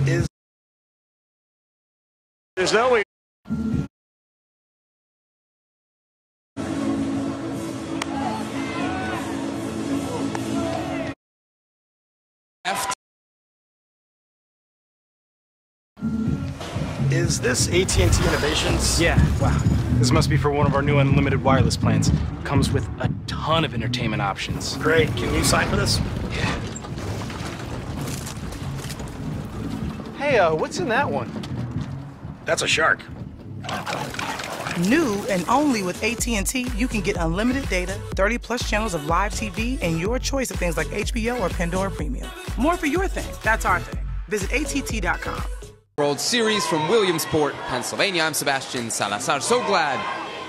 is there's no way. Is this AT&T Innovations? Yeah, wow. This must be for one of our new unlimited wireless plans. Comes with a ton of entertainment options. Great. Can you sign for this? Yeah. Hey, what's in that one? That's a shark. New and only with AT&T, you can get unlimited data, 30+ channels of live TV, and your choice of things like HBO or Pandora Premium. More for your thing. That's our thing. Visit att.com. World Series from Williamsport, Pennsylvania. I'm Sebastian Salazar. So glad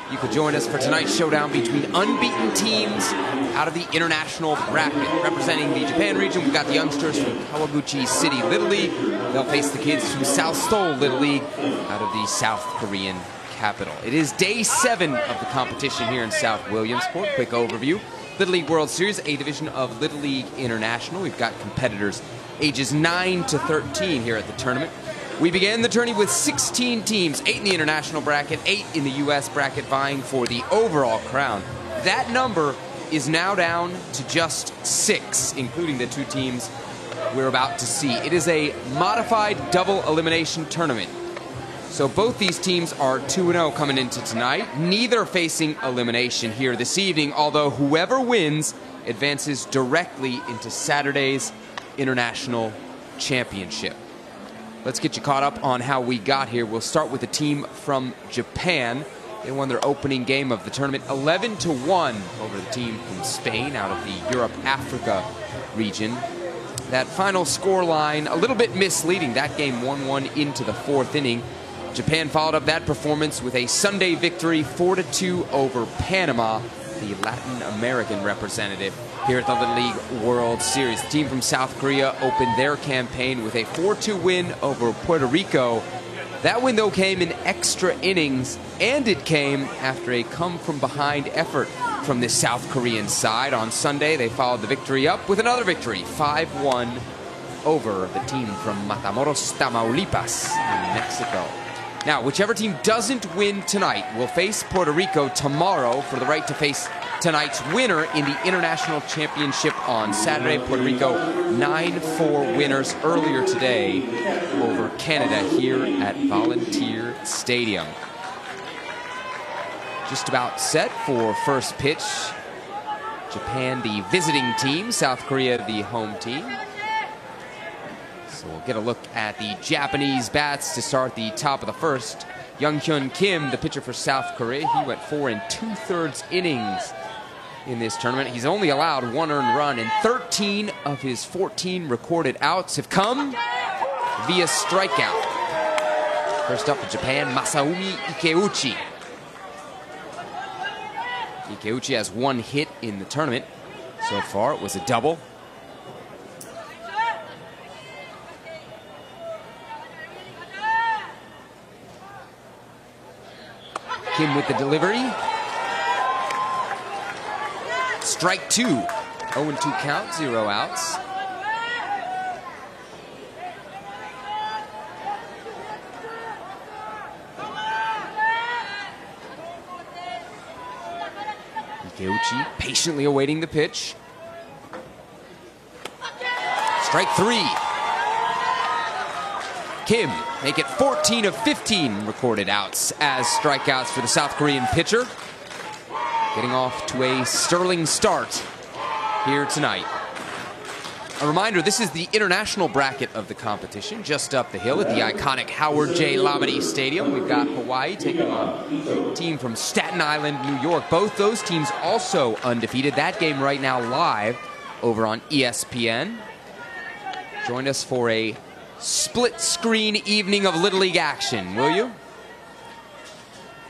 you could join us for tonight's showdown between unbeaten teams out of the international bracket. Representing the Japan region, we've got the youngsters from Kawaguchi City Little League. They'll face the kids from South Seoul Little League out of the South Korean capital. It is day 7 of the competition here in South Williamsport. Quick overview. Little League World Series, a division of Little League International. We've got competitors ages 9 to 13 here at the tournament. We began the tourney with 16 teams, 8 in the international bracket, 8 in the U.S. bracket, vying for the overall crown. That number is now down to just 6, including the 2 teams we're about to see. It is a modified double elimination tournament. So both these teams are 2-0 coming into tonight, neither facing elimination here this evening, although whoever wins advances directly into Saturday's International Championship. Let's get you caught up on how we got here. We'll start with the team from Japan. They won their opening game of the tournament 11-1 over the team from Spain out of the Europe-Africa region. That final score line, a little bit misleading. That game 1-1 into the 4th inning. Japan followed up that performance with a Sunday victory 4-2 over Panama, the Latin American representative here at the Little League World Series. The team from South Korea opened their campaign with a 4-2 win over Puerto Rico. That win, though, came in extra innings, and it came after a come-from-behind effort from the South Korean side. On Sunday, they followed the victory up with another victory, 5-1 over the team from Matamoros, Tamaulipas in Mexico. Now, whichever team doesn't win tonight will face Puerto Rico tomorrow for the right to face tonight's winner in the International Championship on Saturday. Puerto Rico 9-4 winners earlier today over Canada here at Volunteer Stadium. Just about set for first pitch. Japan, the visiting team. South Korea, the home team. So we'll get a look at the Japanese bats to start the top of the first. Young-Hyun Kim, the pitcher for South Korea, he went 4 2/3 innings in this tournament. He's only allowed 1 earned run, and 13 of his 14 recorded outs have come via strikeout. First up for Japan, Masaumi Ikeuchi. Ikeuchi has 1 hit in the tournament so far. It was a double. Kim with the delivery. Strike 2. 0-2 count, 0 outs. Ikeuchi patiently awaiting the pitch. Strike 3. Kim make it 14 of 15 recorded outs as strikeouts for the South Korean pitcher. Getting off to a sterling start here tonight. A reminder, this is the international bracket of the competition, just up the hill at the iconic Howard J. Labadie Stadium. We've got Hawaii taking on a team from Staten Island, New York. Both those teams also undefeated. That game right now live over on ESPN. Join us for a split-screen evening of Little League action, will you?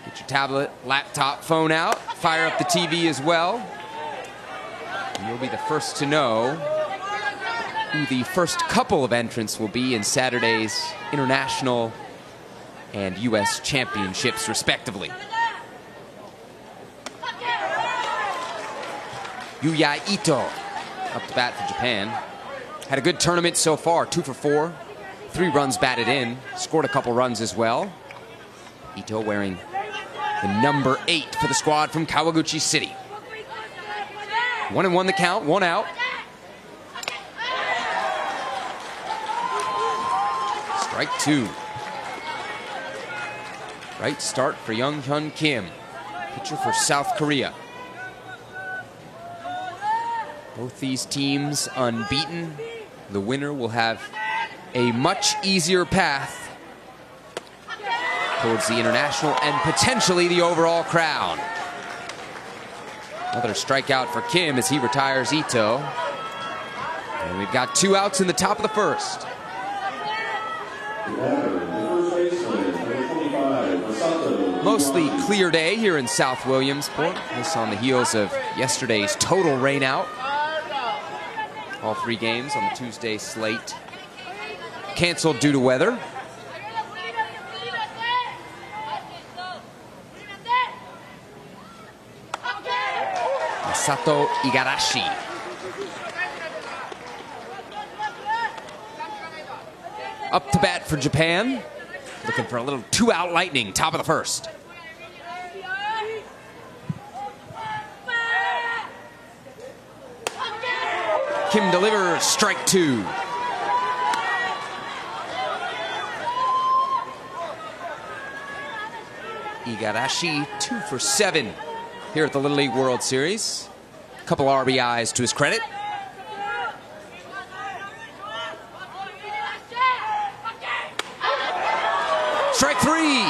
Get your tablet, laptop, phone out. Fire up the TV as well. And you'll be the first to know who the first couple of entrants will be in Saturday's international and U.S. championships, respectively. Yuya Ito up to bat for Japan. Had a good tournament so far, 2 for 4. 3 runs batted in, scored a couple runs as well. Ito wearing the number 8 for the squad from Kawaguchi City. 1-1 the count, 1 out. Strike 2. Right start for Young Hyun Kim, pitcher for South Korea. Both these teams unbeaten. The winner will have a much easier path towards the international and potentially the overall crown. Another strikeout for Kim as he retires Ito. And we've got 2 outs in the top of the first. Mostly clear day here in South Williamsport. This on the heels of yesterday's total rain out. All 3 games on the Tuesday slate canceled due to weather. Masato Igarashi. Up to bat for Japan. Looking for a little 2-out lightning, top of the first. Kim delivers, strike 2. Igarashi 2 for 7 here at the Little League World Series. A couple RBIs to his credit. Strike 3.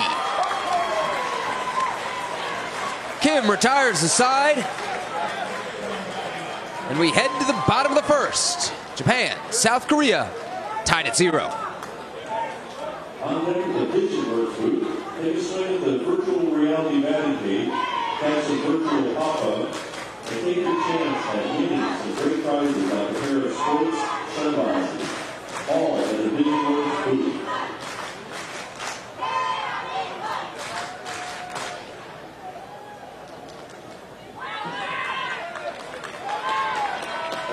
Kim retires the side. And we head to the bottom of the first. Japan, South Korea, tied at 0. On deck of the Vision Works booth, take a swing at the virtual reality batting cage, catch a virtual pop-up, and take your chance at winning some great prizes like a pair of sports sunglasses. All at the Vision Works booth.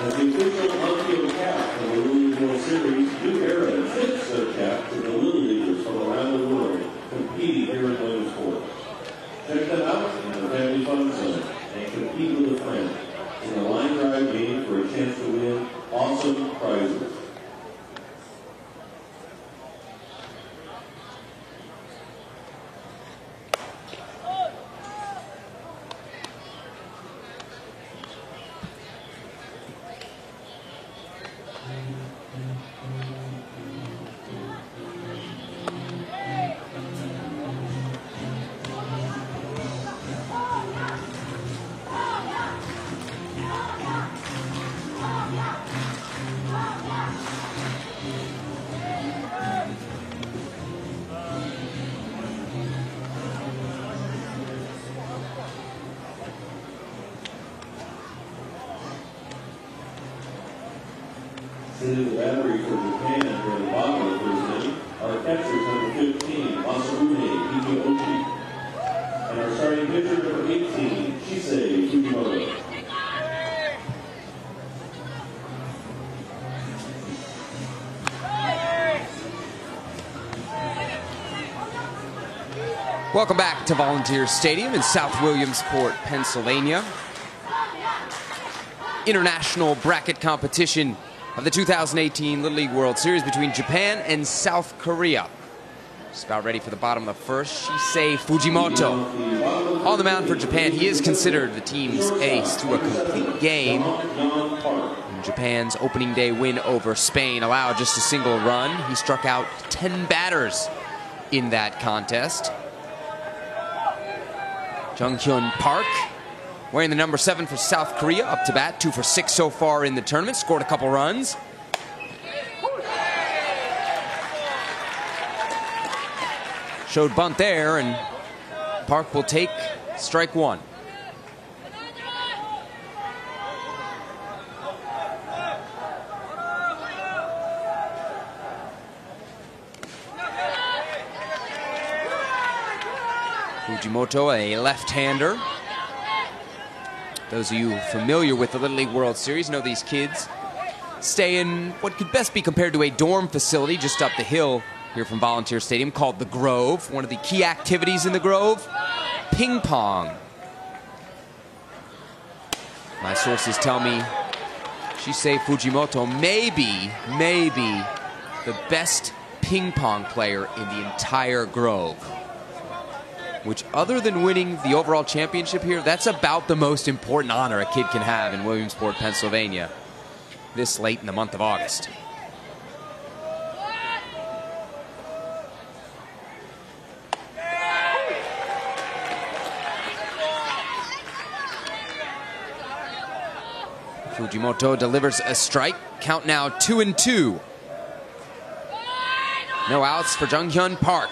As the official on-field cap for the Little League World Series, new era fits their cap to the Little Leaguers from around the world competing here in Williamsport. Check them out in the Family Fun Zone and compete with a friend in a line drive game for a chance to win awesome prizes. Sending the battery for Japan for the bottom of the first inning, our catchers number 15, Masarune Higuchi, and our starting pitcher number 18, Shisei Fujimoto. Welcome back to Volunteer Stadium in South Williamsport, Pennsylvania. International bracket competition of the 2018 Little League World Series between Japan and South Korea. Just about ready for the bottom of the first. Shisei Fujimoto on the mound for Japan. He is considered the team's ace through a complete game. And Japan's opening day win over Spain allowed just a single run. He struck out 10 batters in that contest. Jung-hyun Park, wearing the number 7 for South Korea, up to bat, 2 for 6 so far in the tournament, scored a couple runs. Showed bunt there, and Park will take strike 1. Fujimoto, a left-hander. Those of you familiar with the Little League World Series know these kids stay in what could best be compared to a dorm facility just up the hill here from Volunteer Stadium called the Grove. One of the key activities in the Grove, ping pong. My sources tell me Shisei Fujimoto may be the best ping pong player in the entire Grove. Which, other than winning the overall championship here, that's about the most important honor a kid can have in Williamsport, Pennsylvania, this late in the month of August. Fujimoto delivers a strike. Count now 2-2. No outs for Junghyun Park.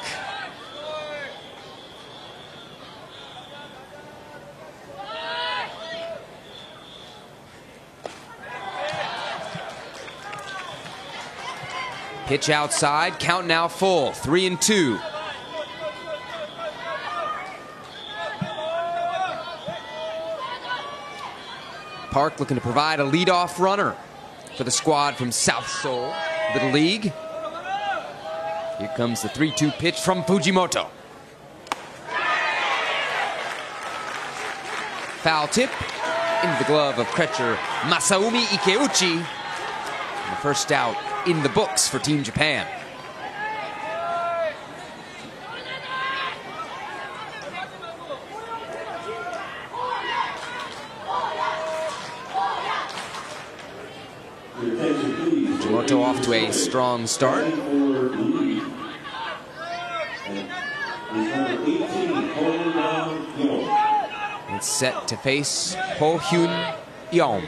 Pitch outside, count now full, 3-2. Park looking to provide a leadoff runner for the squad from South Seoul, Little League. Here comes the 3-2 pitch from Fujimoto. Foul tip into the glove of catcher Masaumi Ikeuchi. And the first out in the books for Team Japan. Fujimoto off to a strong start. It's set to face Ho Hyun Yeom.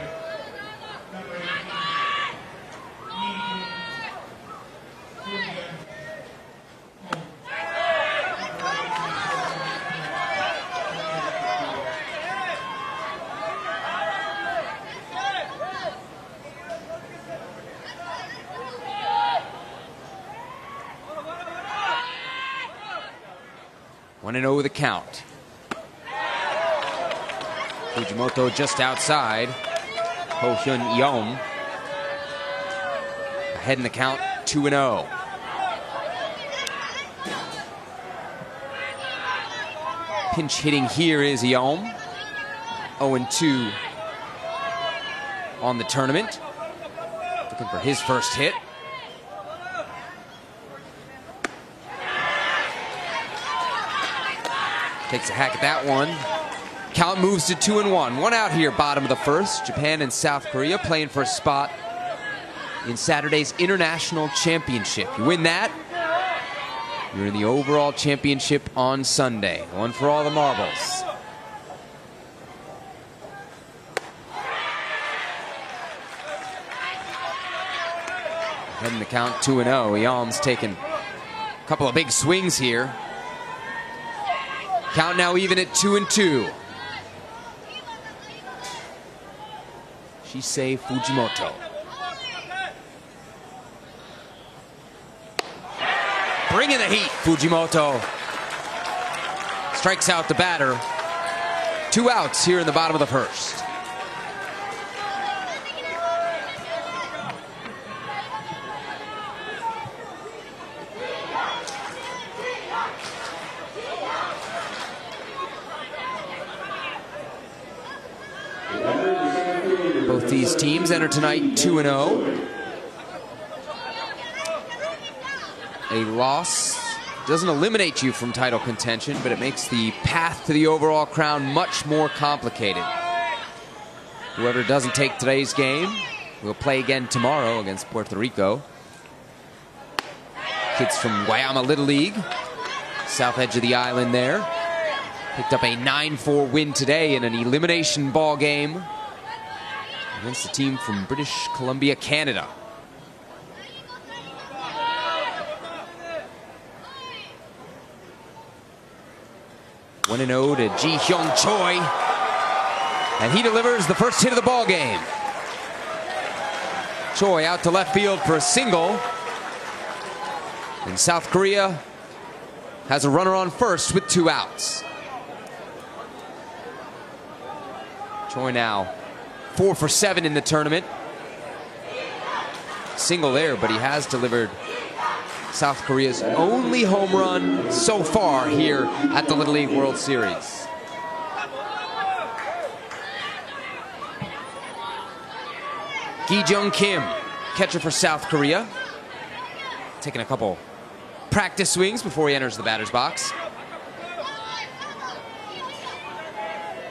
One and 0 the count. Fujimoto just outside. Ho Hyun Yeom ahead in the count, 2-0. Pinch hitting here is Yeom. 0-2 on the tournament. Looking for his first hit. Takes a hack at that one. Count moves to 2-1. One out here, bottom of the first. Japan and South Korea playing for a spot in Saturday's International Championship. You win that, you're in the overall championship on Sunday. One for all the marbles. Heading the count 2-0. Yeom's taken a couple of big swings here. Count now even at 2-2. Shisei Fujimoto. Bringing the heat, Fujimoto. Strikes out the batter. 2 outs here in the bottom of the first. Both these teams enter tonight 2-0. A loss doesn't eliminate you from title contention, but it makes the path to the overall crown much more complicated. Whoever doesn't take today's game will play again tomorrow against Puerto Rico. Kids from Guayama Little League, south edge of the island there. Picked up a 9-4 win today in an elimination ball game against a team from British Columbia, Canada. One and 0 to Ji Hyung Choi, and he delivers the first hit of the ball game. Choi out to left field for a single, and South Korea has a runner on first with 2 outs. Choi now 4 for 7 in the tournament. single there, but he has delivered South Korea's only home run so far here at the Little League World Series. Gi-jung Kim, catcher for South Korea, taking a couple practice swings before he enters the batter's box.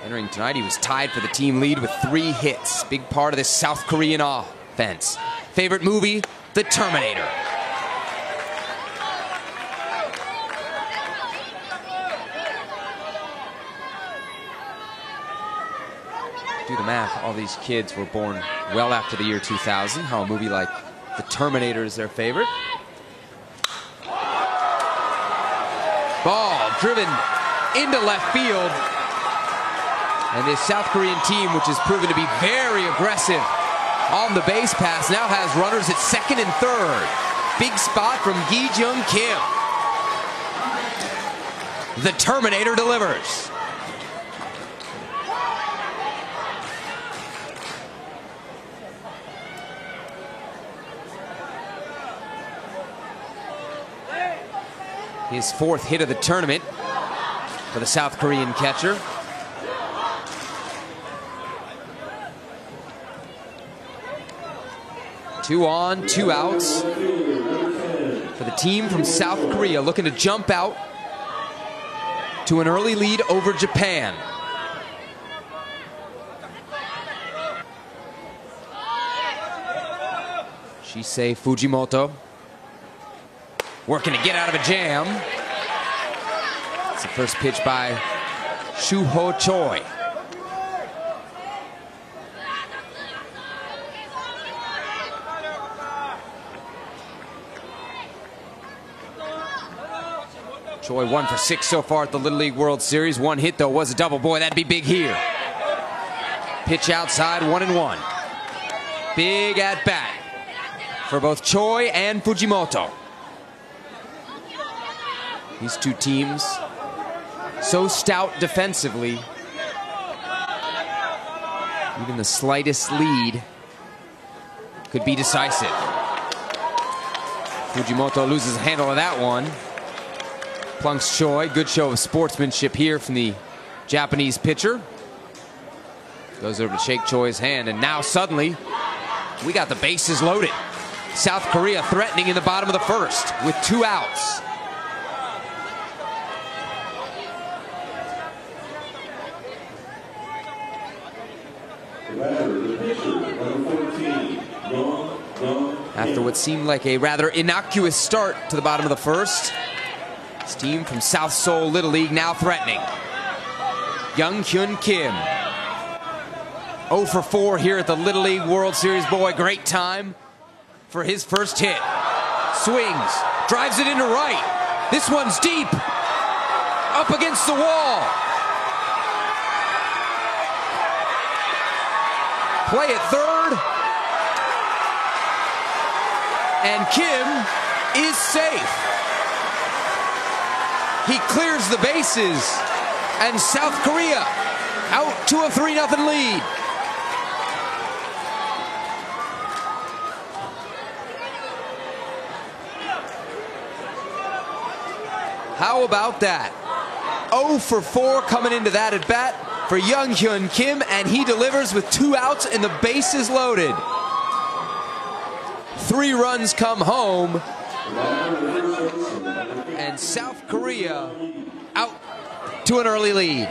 Entering tonight, he was tied for the team lead with 3 hits. Big part of this South Korean offense. Favorite movie? The Terminator. Do the math, all these kids were born well after the year 2000. How a movie like The Terminator is their favorite. Ball driven into left field. And this South Korean team, which has proven to be very aggressive on the base pass, now has runners at second and third. Big spot from Gi-jung Kim. The Terminator delivers. His 4th hit of the tournament for the South Korean catcher. Two on, 2 outs for the team from South Korea, looking to jump out to an early lead over Japan. Shisei Fujimoto working to get out of a jam. It's the first pitch by Shuho Choi. Choi 1 for 6 so far at the Little League World Series. 1 hit, though, was a double. Boy, that'd be big here. Pitch outside, 1-1. Big at bat for both Choi and Fujimoto. These two teams so stout defensively. Even the slightest lead could be decisive. Fujimoto loses a handle of that one. Plunks Choi. Good show of sportsmanship here from the Japanese pitcher. Goes over to shake Choi's hand, and now suddenly we got the bases loaded. South Korea threatening in the bottom of the first with 2 outs. After what seemed like a rather innocuous start to the bottom of the first, this team from South Seoul Little League now threatening. Young-hyun Kim. 0 for 4 here at the Little League World Series. Boy, great time for his first hit. Swings, drives it into right. This one's deep, up against the wall. Play at third. And Kim is safe. He clears the bases, and South Korea out to a 3-0 lead. How about that? 0 for 4 coming into that at bat for Young-hyun Kim, and he delivers with 2 outs and the bases loaded. 3 runs come home, and South Korea out to an early lead.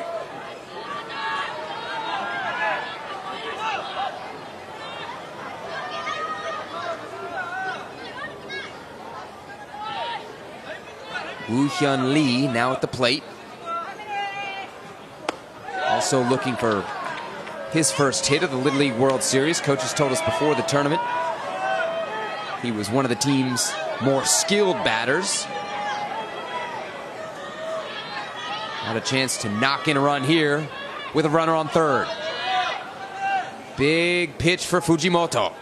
Woo-hyun Lee now at the plate. Also looking for his first hit of the Little League World Series. Coaches told us before the tournament he was one of the team's more skilled batters. Had a chance to knock in a run here with a runner on third. Big pitch for Fujimoto.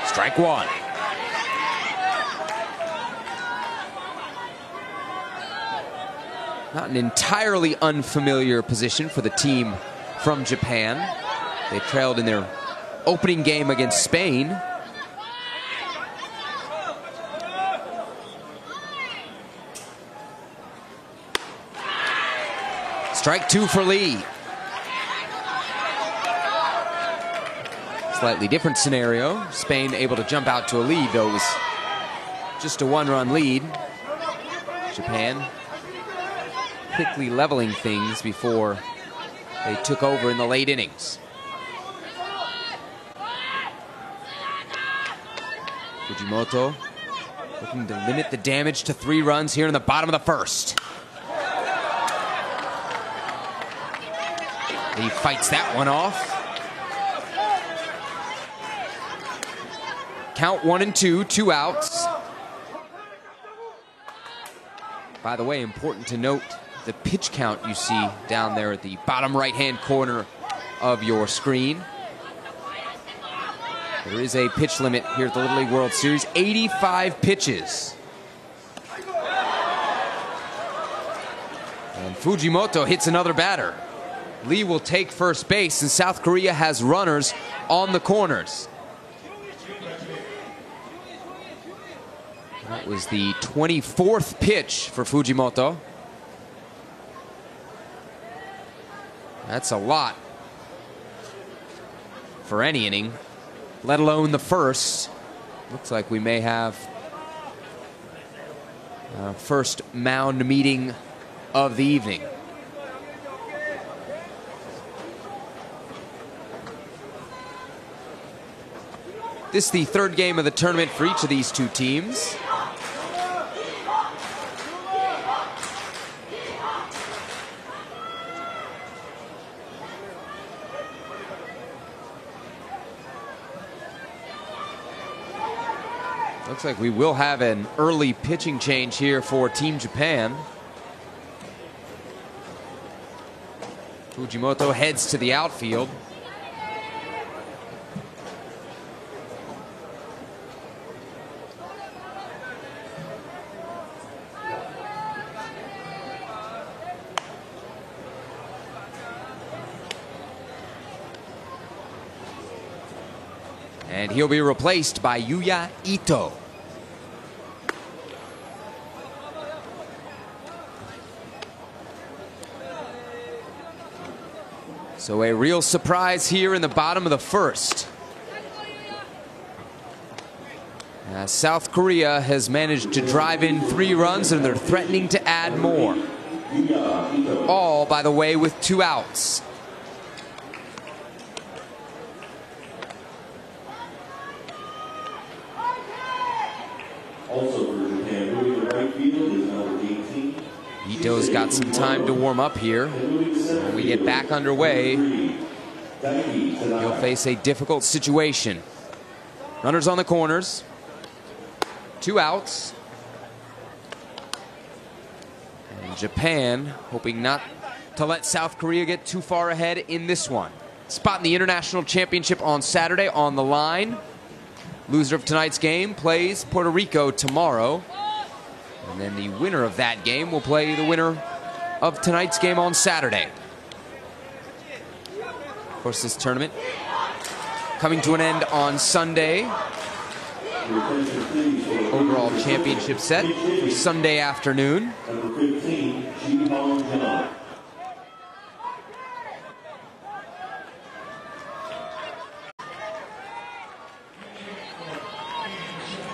Strike 1. Not an entirely unfamiliar position for the team from Japan. They trailed in their opening game against Spain. Strike 2 for Lee. Slightly different scenario. Spain able to jump out to a lead, though it was just a 1-run lead. Japan quickly leveling things before they took over in the late innings. Fujimoto looking to limit the damage to 3 runs here in the bottom of the first. He fights that one off. Count 1-2, 2 outs. By the way, important to note the pitch count you see down there at the bottom right-hand corner of your screen. There is a pitch limit here at the Little League World Series, 85 pitches. And Fujimoto hits another batter. Lee will take first base, and South Korea has runners on the corners. That was the 24th pitch for Fujimoto. That's a lot for any inning, let alone the first. Looks like we may have our first mound meeting of the evening. This is the 3rd game of the tournament for each of these 2 teams. Looks like we will have an early pitching change here for Team Japan. Fujimoto heads to the outfield. And he'll be replaced by Yuya Ito. So a real surprise here in the bottom of the first. South Korea has managed to drive in 3 runs, and they're threatening to add more. All, by the way, with 2 outs. Also for Japan, moving to right field is number 18. Ito's got some time to warm up here. When we get back underway, he'll face a difficult situation. Runners on the corners. 2 outs. And Japan hoping not to let South Korea get too far ahead in this one. Spot in the International Championship on Saturday on the line. Loser of tonight's game plays Puerto Rico tomorrow. And then the winner of that game will play the winner of tonight's game on Saturday. Of course, this tournament coming to an end on Sunday. Overall championship set for Sunday afternoon. Number 15, Ji-Hong-John.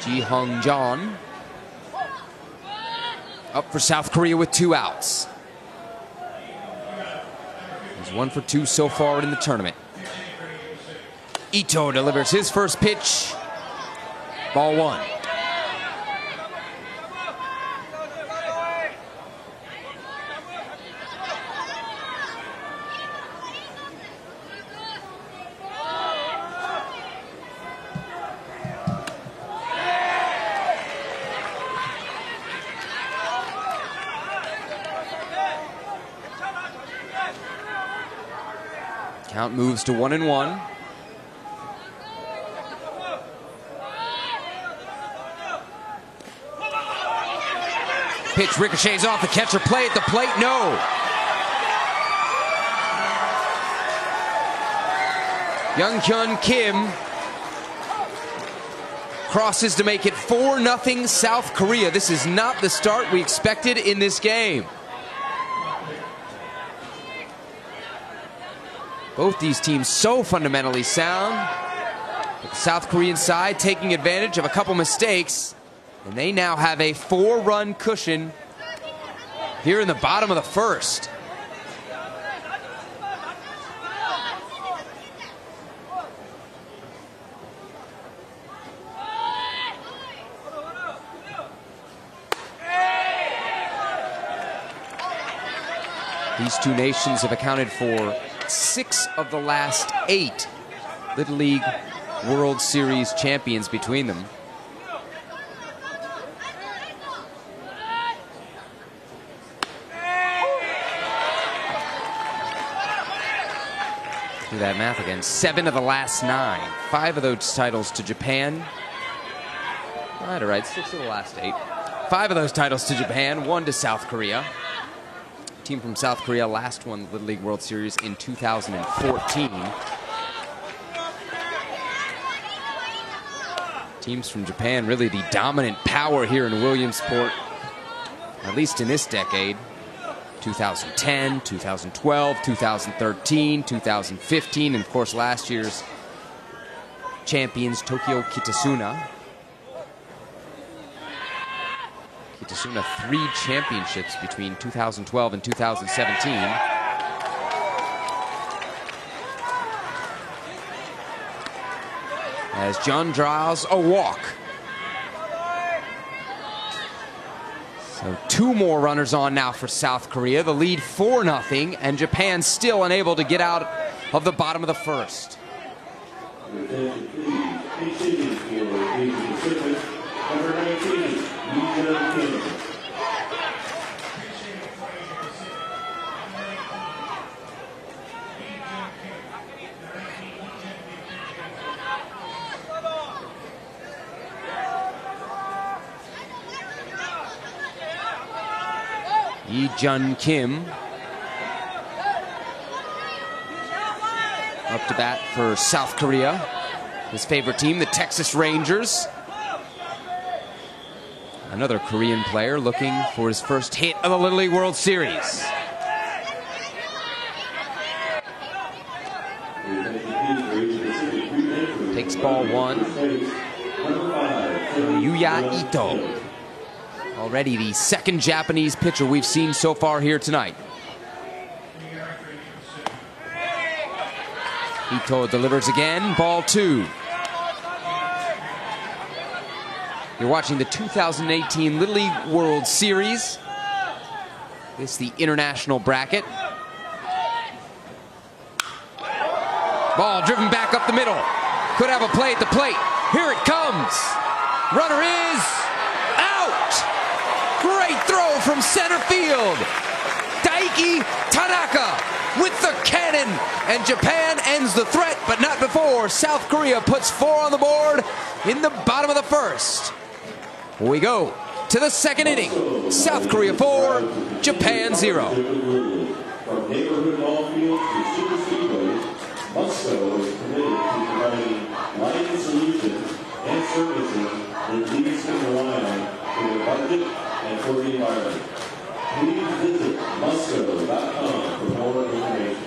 Ji-Hong-John up for South Korea with 2 outs. He's 1 for 2 so far in the tournament. Ito delivers his first pitch. Ball 1. Count moves to 1-1. Pitch ricochets off the catcher. Play at the plate. No. Young-hyun Kim crosses to make it 4-0 South Korea. This is not the start we expected in this game. Both these teams so fundamentally sound. But the South Korean side taking advantage of a couple mistakes, and they now have a 4-run cushion here in the bottom of the first. These two nations have accounted for 6 of the last 8 Little League World Series champions between them. Do that math again. 7 of the last 9. 5 of those titles to Japan. I had it right. 6 of the last 8. 5 of those titles to Japan. 1 to South Korea. Team from South Korea last won the Little League World Series in 2014. Teams from Japan really the dominant power here in Williamsport, at least in this decade. 2010, 2012, 2013, 2015, and of course last year's champions Tokyo Kitasuna. Kitasuna 3 championships between 2012 and 2017. As John draws a walk. So 2 more runners on now for South Korea. The lead 4-0, and Japan still unable to get out of the bottom of the first. Lee-Jun Kim up to bat for South Korea. His favorite team, the Texas Rangers. Another Korean player looking for his first hit of the Little League World Series. Takes ball 1. Yuya Ito. Already the 2nd Japanese pitcher we've seen so far here tonight. Ito delivers again, ball 2. You're watching the 2018 Little League World Series. This is the international bracket. Ball driven back up the middle. Could have a play at the plate. Here it comes. Runner is out. Great throw from center field. Daiki Tanaka with the cannon. And Japan ends the threat, but not before South Korea puts 4 on the board in the bottom of the first. We go to the 2nd inning. South Korea 4, Japan 0. From neighborhood ball fields to super speedways, Musco is committed to providing lighting solutions and services that leagues can rely on for their budget and for the environment. Please visit musco.com for more information.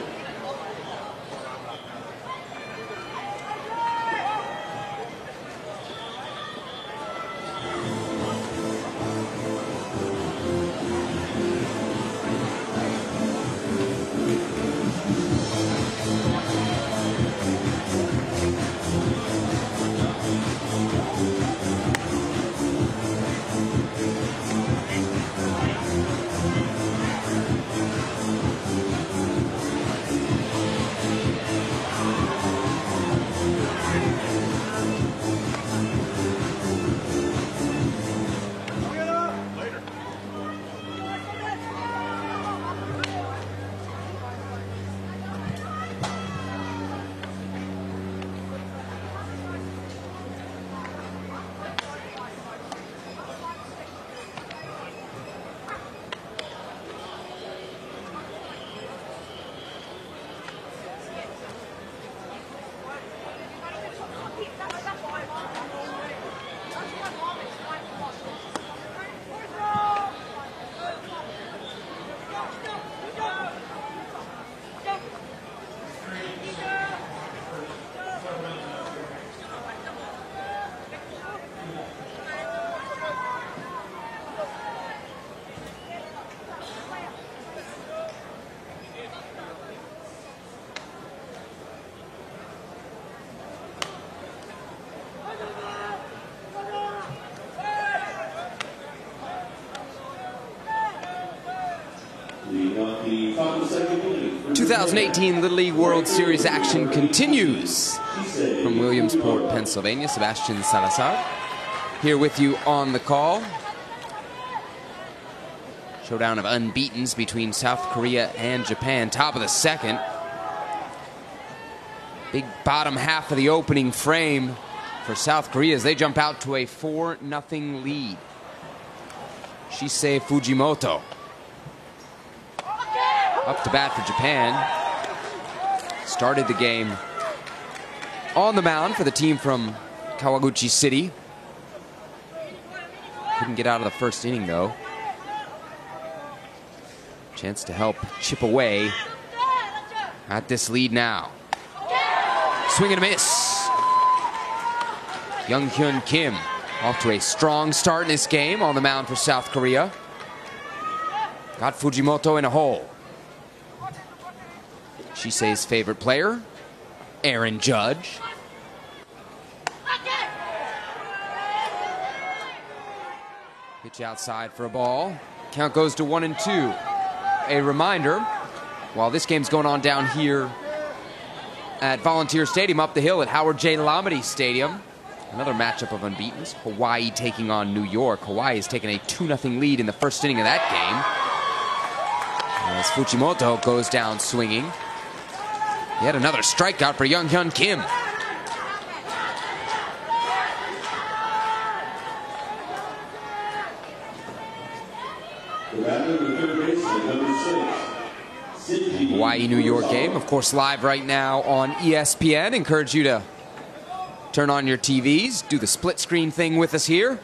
The top of the second inning. 2018 Little League World Series action continues from Williamsport, Pennsylvania. Sebastian Salazar here with you on the call. Showdown of unbeatens between South Korea and Japan. Top of the second. Big bottom half of the opening frame for South Korea as they jump out to a 4-0 lead. Shisei Fujimoto up to bat for Japan. Started the game on the mound for the team from Kawaguchi City. Couldn't get out of the first inning though. Chance to help chip away at this lead now. Swing and a miss. Young Hyun Kim off to a strong start in this game on the mound for South Korea. Got Fujimoto in a hole. Shisei's favorite player, Aaron Judge. Pitch outside for a ball. Count goes to 1-2. A reminder, while this game's going on down here at Volunteer Stadium, up the hill at Howard J. Lamade Stadium, another matchup of unbeatens. Hawaii taking on New York. Hawaii has taken a 2-0 lead in the first inning of that game, as Fujimoto goes down swinging. Yet another strikeout for Young Hyun Kim. Hawaii, New York game, of course, live right now on ESPN. Encourage you to turn on your TVs, do the split screen thing with us here.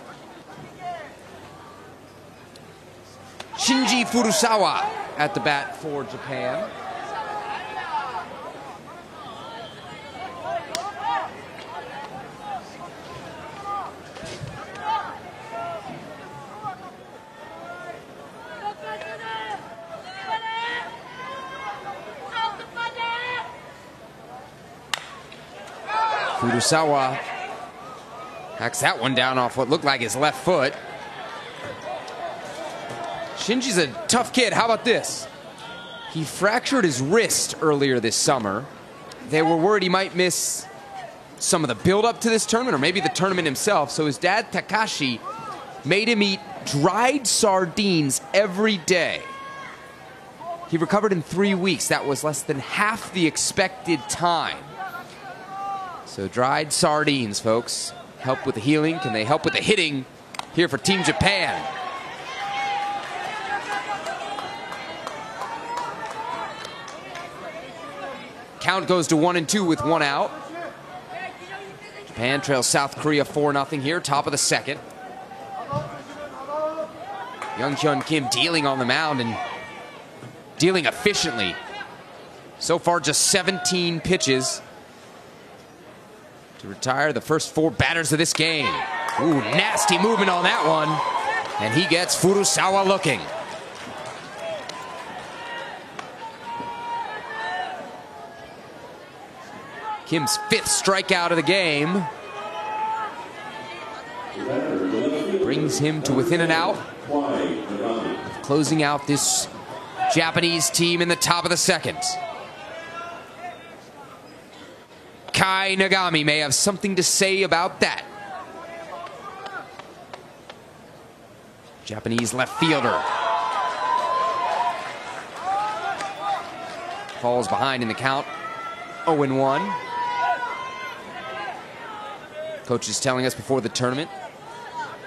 Shinji Furusawa at the bat for Japan. Furusawa hacks that one down off what looked like his left foot. Shinji's a tough kid. How about this? He fractured his wrist earlier this summer. They were worried he might miss some of the build-up to this tournament, or maybe the tournament himself. So his dad, Takashi, made him eat dried sardines every day. He recovered in 3 weeks. That was less than half the expected time. So dried sardines, folks, help with the healing. Can they help with the hitting here for Team Japan? Count goes to 1-2 with one out. Japan trails South Korea 4-0 here, top of the second. Young Hyun Kim dealing on the mound and dealing efficiently. So far, just 17 pitches to retire the first 4 batters of this game. Ooh, nasty movement on that one. And he gets Furusawa looking. Kim's 5th strikeout of the game brings him to within an out, closing out this Japanese team in the top of the second. Kai Nagami may have something to say about that. Japanese left fielder falls behind in the count, 0-1. Coach is telling us before the tournament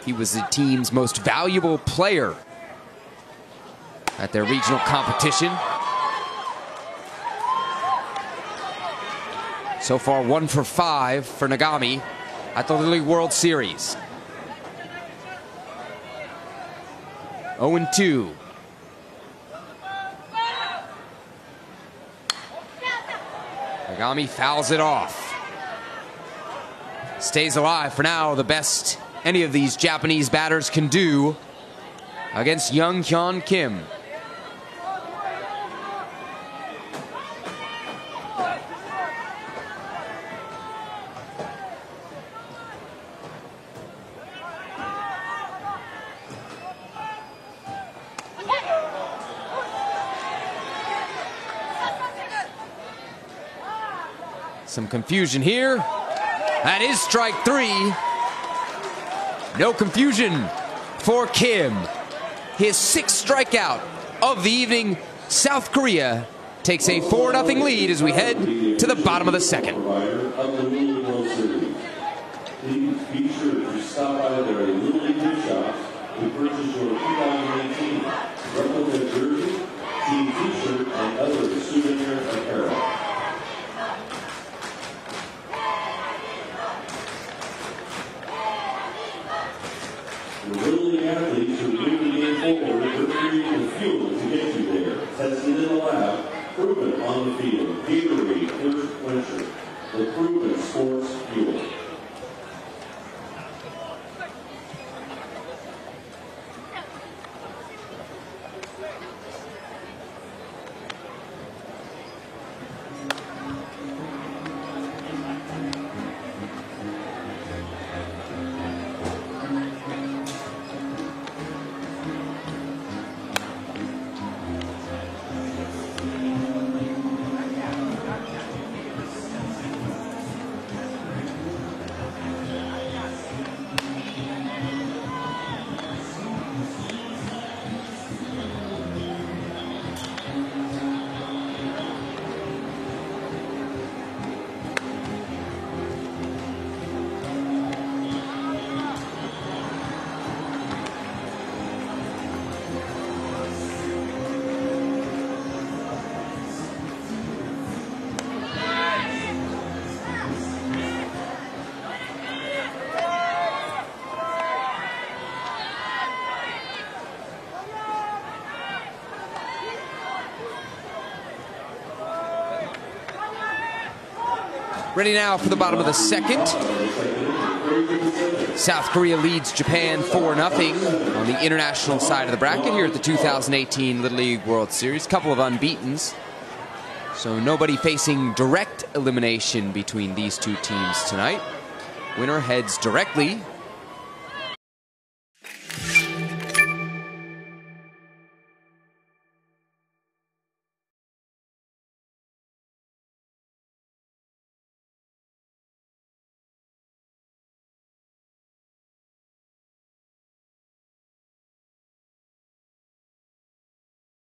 he was the team's most valuable player at their regional competition. So far, 1 for 5 for Nagami at the Little League World Series. 0-2. Nagami fouls it off. Stays alive for now, the best any of these Japanese batters can do against Young Hyun Kim. Some confusion here. That is strike 3. No confusion for Kim. His 6th strikeout of the evening. South Korea takes a 4-0 lead as we head to the bottom of the 2nd. Please be sure to stop by their Little League shops to purchase your 2018 replica jersey, team t-shirt, and other souvenir apparel. The Little League athletes who move the game forward, they're creating the fuel to get you there. Tested in the lab, proven on the field. Gatorade Thirst Quencher, the proven sports fuel. Ready now for the bottom of the 2nd. South Korea leads Japan 4-0 on the international side of the bracket here at the 2018 Little League World Series. Couple of unbeatens. So nobody facing direct elimination between these two teams tonight. Winner heads directly